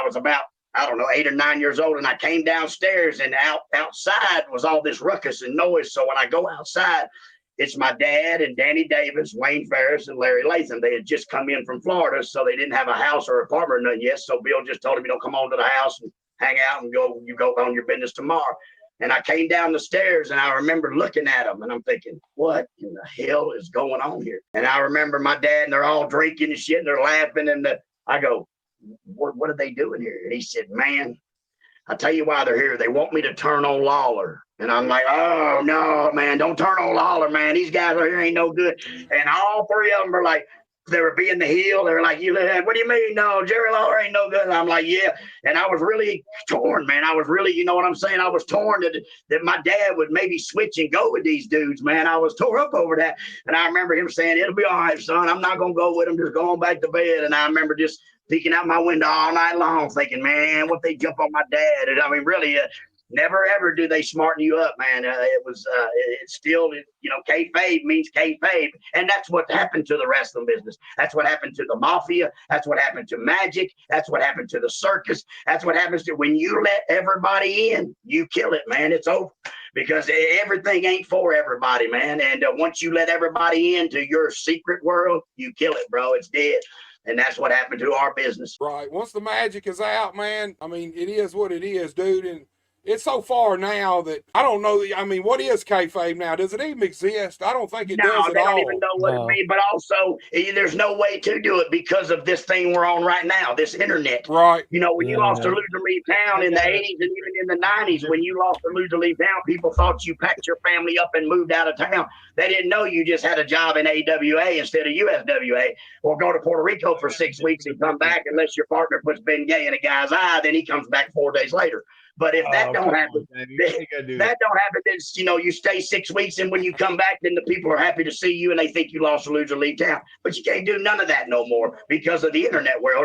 I was about, I don't know, 8 or 9 years old, and I came downstairs, and outside was all this ruckus and noise. So when I go outside, it's my dad and Danny Davis, Wayne Ferris, and Larry Latham. They had just come in from Florida, so they didn't have a house or apartment or nothing yet. So Bill just told him, you know, come on to the house and hang out and you go on your business tomorrow. And I came down the stairs, and I remember looking at them, and I'm thinking, what in the hell is going on here? And I remember my dad, and they're all drinking and shit, and they're laughing. And I go, what are they doing here? And he said, man, I'll tell you why they're here. They want me to turn on Lawler. And I'm like, oh, no, man, don't turn on Lawler, man. These guys are here ain't no good. And all three of them were like, they were being the heel. They were like, what do you mean? No, Jerry Lawler ain't no good. And I'm like, yeah. And I was really torn, man. I was really, you know what I'm saying? I was torn that my dad would maybe switch and go with these dudes, man. I was tore up over that. And I remember him saying, it'll be all right, son. I'm not going to go with them. Just go on back to bed. And I remember just peeking out my window all night long thinking, man, what they jump on my dad? And I mean, really, never ever do they smarten you up, man. It's still, you know, kayfabe means kayfabe. And that's what happened to the wrestling business. That's what happened to the mafia. That's what happened to magic. That's what happened to the circus. That's what happens to when you let everybody in, you kill it, man. It's over. Because everything ain't for everybody, man. And once you let everybody into your secret world, you kill it, bro. It's dead. And that's what happened to our business. Right. Once the magic is out, man, I mean, it is what it is, dude. And it's so far now that I don't know. I mean, what is kayfabe now? Does it even exist? I don't think it does at all. No, they don't even know what it means. But also, there's no way to do it because of this thing we're on right now, this internet. Right. You know, when you lost or lose or leave town in the 80s and even in the 90s, when you lost or lose or leave town, people thought you packed your family up and moved out of town. They didn't know you just had a job in AWA instead of USWA, or go to Puerto Rico for 6 weeks and come back unless your partner puts Ben Gay in a guy's eye, then he comes back 4 days later. But if that don't happen, then you know, you stay 6 weeks, and when you come back, then the people are happy to see you and they think you lost or lose or leave town. But you can't do none of that no more because of the internet world.